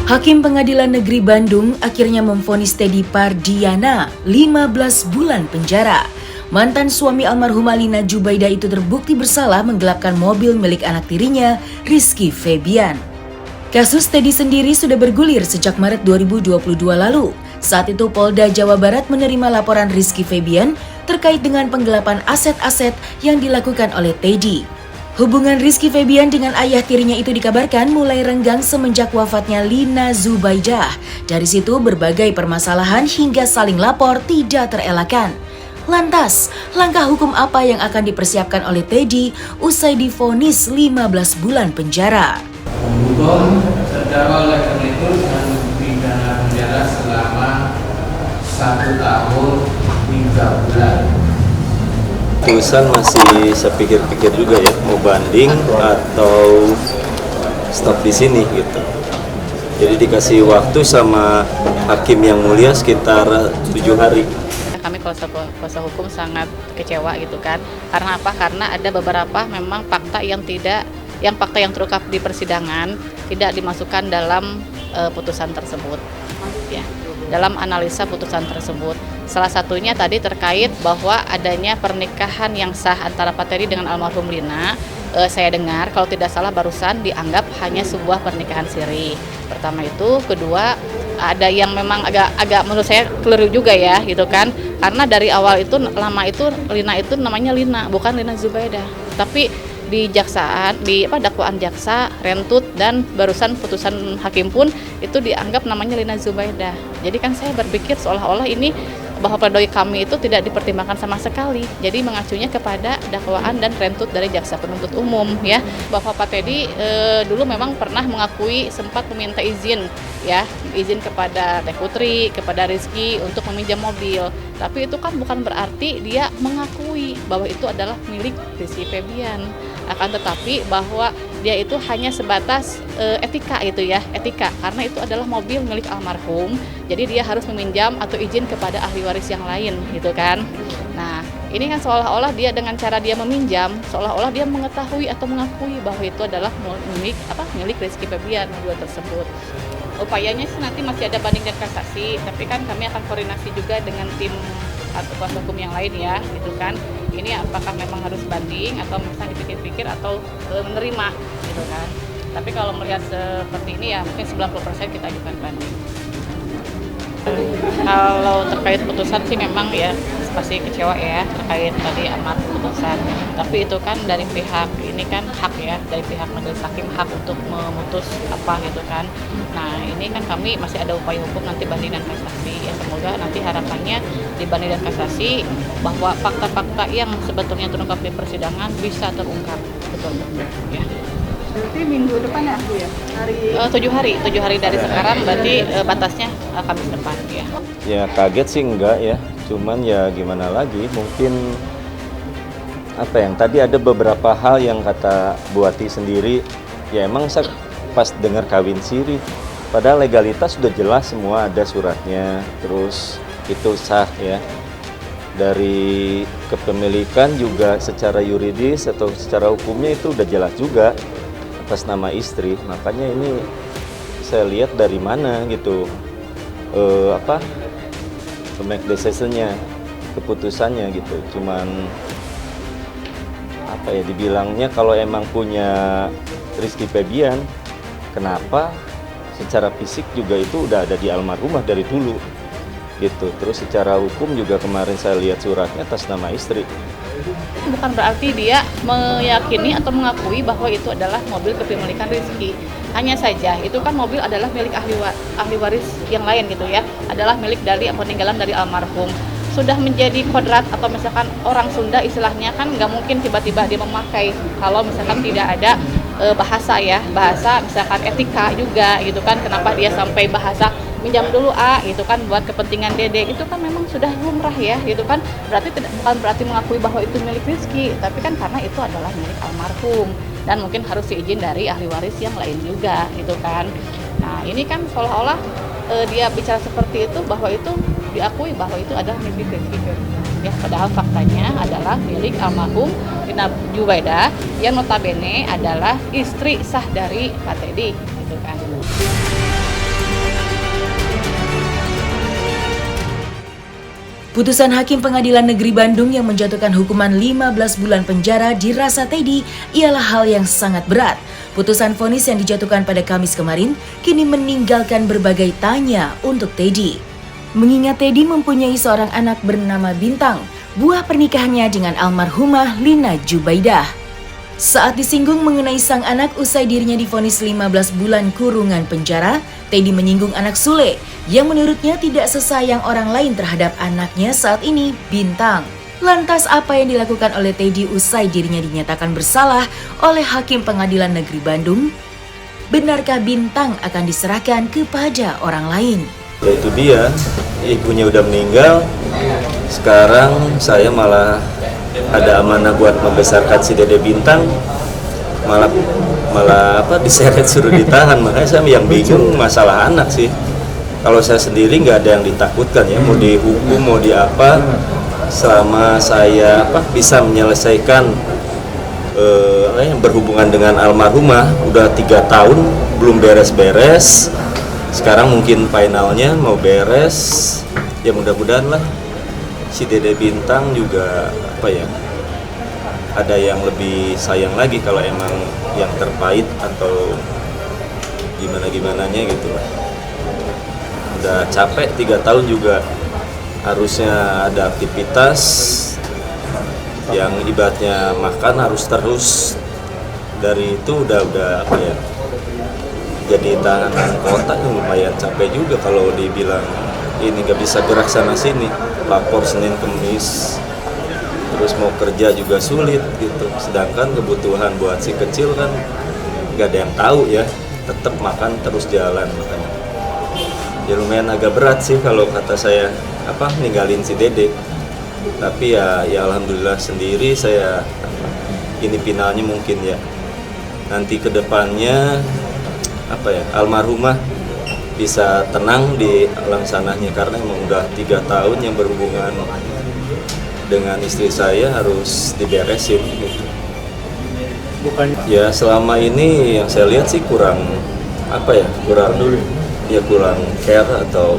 Hakim Pengadilan Negeri Bandung akhirnya memvonis Teddy Pardiana 15 bulan penjara. Mantan suami almarhumah Lina Zubaidah itu terbukti bersalah menggelapkan mobil milik anak tirinya, Rizky Febian. Kasus Teddy sendiri sudah bergulir sejak Maret 2022 lalu. Saat itu Polda Jawa Barat menerima laporan Rizky Febian terkait dengan penggelapan aset-aset yang dilakukan oleh Teddy. Hubungan Rizky Febian dengan ayah tirinya itu dikabarkan mulai renggang semenjak wafatnya Lina Zubaidah. Dari situ berbagai permasalahan hingga saling lapor tidak terelakkan. Lantas, langkah hukum apa yang akan dipersiapkan oleh Teddy usai divonis 15 bulan penjara? Hukum terdakwa oleh karena itu dengan pidana penjara selama 1 tahun 3 bulan. Putusan masih saya pikir-pikir juga ya, mau banding atau stop di sini gitu. Jadi dikasih waktu sama hakim yang mulia sekitar 7 hari. Kami kuasa hukum sangat kecewa gitu kan. Karena apa? Karena ada beberapa memang fakta yang terungkap di persidangan tidak dimasukkan dalam putusan tersebut. Ya, dalam analisa putusan tersebut. Salah satunya tadi terkait bahwa adanya pernikahan yang sah antara Pak Teddy dengan almarhum Lina. Saya dengar kalau tidak salah barusan dianggap hanya sebuah pernikahan siri. Pertama itu, kedua ada yang memang agak menurut saya keliru juga ya gitu kan. Karena dari awal itu lama itu Lina itu namanya Lina, bukan Lina Zubaidah. Tapi di dakwaan jaksa, rentut dan barusan putusan hakim pun itu dianggap namanya Lina Zubaidah. Jadi kan saya berpikir seolah-olah ini bahwa pledoi kami itu tidak dipertimbangkan sama sekali. Jadi mengacunya kepada dakwaan dan rentut dari jaksa penuntut umum ya. Bahwa Pak Teddy dulu memang pernah mengakui sempat meminta izin kepada Teh Putri, kepada Rizky untuk meminjam mobil. Tapi itu kan bukan berarti dia mengakui bahwa itu adalah milik Rizky Febian. Akan tetapi bahwa dia itu hanya sebatas etika karena itu adalah mobil milik almarhum, jadi dia harus meminjam atau izin kepada ahli waris yang lain gitu kan. Nah ini kan seolah-olah dia dengan cara dia meminjam, seolah-olah dia mengetahui atau mengakui bahwa itu adalah milik Rizky Febian mobil tersebut. Upayanya sih nanti masih ada banding dan kasasi, tapi kan kami akan koordinasi juga dengan tim atau kuasa hukum yang lain ya gitu kan. Ini apakah memang harus banding atau misalnya dipikir-pikir atau menerima gitu kan. Tapi kalau melihat seperti ini ya mungkin 90% kita ajukan banding. Kalau terkait putusan sih memang ya pasti kecewa ya terkait tadi amar putusan. Tapi itu kan dari pihak ini kan hak ya, dari pihak majelis hakim hak untuk memutus apa gitu kan. Nah ini kan kami masih ada upaya hukum nanti banding dan kasasi ya, semoga nanti harapannya di banding dan kasasi bahwa fakta-fakta yang sebetulnya terungkap di persidangan bisa terungkap betul ya. Berarti minggu depan ya Bu ya? 7 hari dari sekarang berarti batasnya Kamis depan ya. Ya kaget sih enggak ya, cuman ya gimana lagi, mungkin yang tadi ada beberapa hal yang kata Buati sendiri, ya emang saya pas dengar kawin siri, padahal legalitas sudah jelas semua, ada suratnya, terus itu sah ya. Dari kepemilikan juga secara yuridis atau secara hukumnya itu udah jelas juga atas nama istri. Makanya ini saya lihat dari mana gitu make decision-nya, keputusannya gitu. Cuman dibilangnya kalau emang punya Rizky Febian, kenapa secara fisik juga itu udah ada di almarhumah dari dulu gitu. Terus secara hukum juga kemarin saya lihat suratnya atas nama istri. Bukan berarti dia meyakini atau mengakui bahwa itu adalah mobil kepemilikan Rizky. Hanya saja itu kan mobil adalah milik ahli waris yang lain gitu ya, adalah milik dari peninggalan dari almarhum. Sudah menjadi kodrat atau misalkan orang Sunda istilahnya kan nggak mungkin tiba-tiba dia memakai kalau misalkan tidak ada bahasa misalkan etika juga gitu kan. Kenapa dia sampai bahasa minjam dulu gitu kan buat kepentingan Dede, itu kan memang sudah lumrah ya gitu kan. Bukan berarti mengakui bahwa itu milik Rizky, tapi kan karena itu adalah milik almarhum dan mungkin harus diizin dari ahli waris yang lain juga gitu kan. Nah ini kan seolah-olah dia bicara seperti itu bahwa itu diakui bahwa itu adalah milik Rizky ya, padahal faktanya adalah milik almarhum Lina Zubaidah yang notabene adalah istri sah dari Pak Teddy gitu kan. Putusan Hakim Pengadilan Negeri Bandung yang menjatuhkan hukuman 15 bulan penjara dirasa Teddy ialah hal yang sangat berat. Putusan vonis yang dijatuhkan pada Kamis kemarin kini meninggalkan berbagai tanya untuk Teddy. Mengingat Teddy mempunyai seorang anak bernama Bintang, buah pernikahannya dengan almarhumah Lina Jubaidah. Saat disinggung mengenai sang anak usai dirinya divonis 15 bulan kurungan penjara, Teddy menyinggung anak Sule yang menurutnya tidak sesayang orang lain terhadap anaknya saat ini, Bintang. Lantas apa yang dilakukan oleh Teddy usai dirinya dinyatakan bersalah oleh Hakim Pengadilan Negeri Bandung? Benarkah Bintang akan diserahkan kepada orang lain? Ya itu dia, ibunya udah meninggal, sekarang saya malah ada amanah buat membesarkan si Dede Bintang, malah diseret suruh ditahan. Makanya saya yang bingung masalah anak sih. Kalau saya sendiri nggak ada yang ditakutkan ya, mau dihukum mau di apa, selama saya bisa menyelesaikan yang berhubungan dengan almarhumah. Udah 3 tahun belum beres-beres, sekarang mungkin finalnya mau beres, ya mudah-mudahan lah si Dede Bintang juga ada yang lebih sayang lagi kalau emang yang terpait atau gimana-gimananya gitu lah. Udah capek 3 tahun juga, harusnya ada aktivitas yang ibaratnya makan harus terus. Dari itu udah jadi tahanan kota yang lumayan capek juga kalau dibilang ini gak bisa gerak sana sini, lapor Senin Kemis, terus mau kerja juga sulit gitu. Sedangkan kebutuhan buat si kecil kan gak ada yang tahu ya, tetap makan terus jalan. Makanya ya lumayan agak berat sih kalau kata saya ninggalin si Dede. Tapi ya alhamdulillah sendiri saya ini finalnya mungkin ya nanti kedepannya almarhumah bisa tenang di alam sananya, karena emang udah 3 tahun yang berhubungan dengan istri saya harus diberesin gitu. Bukan ya, selama ini yang saya lihat sih kurang kurang care atau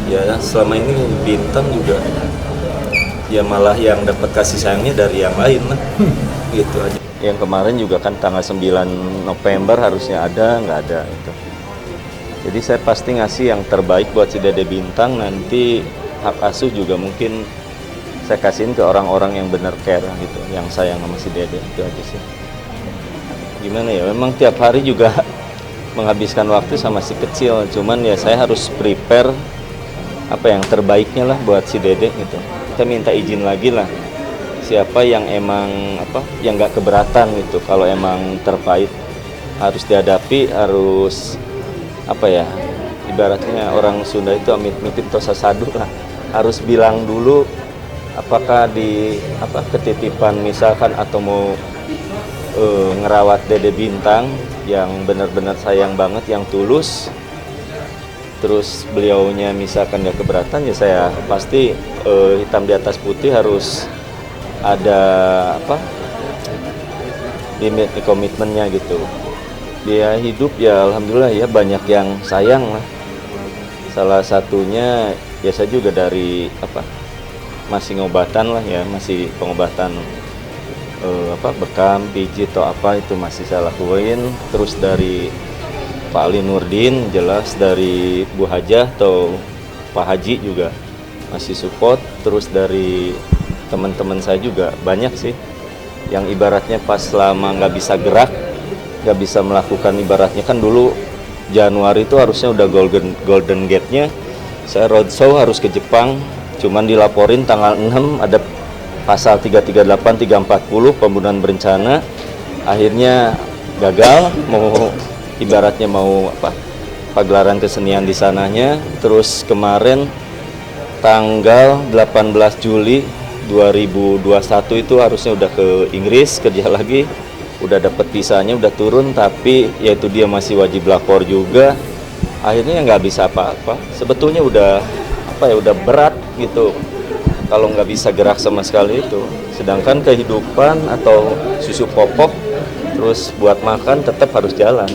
ya selama ini Bintang juga ya malah yang dapat kasih sayangnya dari yang lain lah gitu aja. Yang kemarin juga kan tanggal 9 November harusnya ada, nggak ada itu. Jadi saya pasti ngasih yang terbaik buat si Dede Bintang. Nanti hak asuh juga mungkin saya kasihin ke orang-orang yang benar care gitu, yang sayang sama si Dede, itu aja sih. Gimana ya, memang tiap hari juga menghabiskan waktu sama si kecil, cuman ya saya harus prepare yang terbaiknya lah buat si Dede gitu. Kita minta izin lagi lah siapa yang emang yang nggak keberatan gitu, kalau emang terpait harus dihadapi, harus ibaratnya orang Sunda itu amit-mitip tosa sadu lah, harus bilang dulu apakah di ketitipan misalkan atau mau ngerawat Dede Bintang yang benar-benar sayang banget, yang tulus, terus beliaunya misalkan gak keberatan, ya saya pasti hitam di atas putih harus ada limit komitmennya gitu. Dia hidup ya alhamdulillah ya banyak yang sayang lah. Salah satunya ya saya juga dari masih ngobatan lah ya, masih pengobatan bekam, pijit atau itu masih saya lakuin. Terus dari Pak Ali Nurdin, jelas dari Bu Hajah atau Pak Haji juga masih support. Terus dari teman-teman saya juga banyak sih yang ibaratnya pas lama nggak bisa gerak, nggak bisa melakukan, ibaratnya kan dulu Januari itu harusnya udah golden gate-nya, saya roadshow harus ke Jepang, cuman dilaporin tanggal 6 ada pasal 338, 340 pembunuhan berencana, akhirnya gagal, ibaratnya mau pagelaran kesenian di sananya. Terus kemarin tanggal 18 Juli 2021 itu harusnya udah ke Inggris kerja lagi, udah dapat visanya, udah turun, tapi yaitu dia masih wajib lapor juga. Akhirnya nggak bisa apa-apa. Sebetulnya udah udah berat gitu kalau nggak bisa gerak sama sekali itu. Sedangkan kehidupan atau susu popok terus buat makan tetap harus jalan.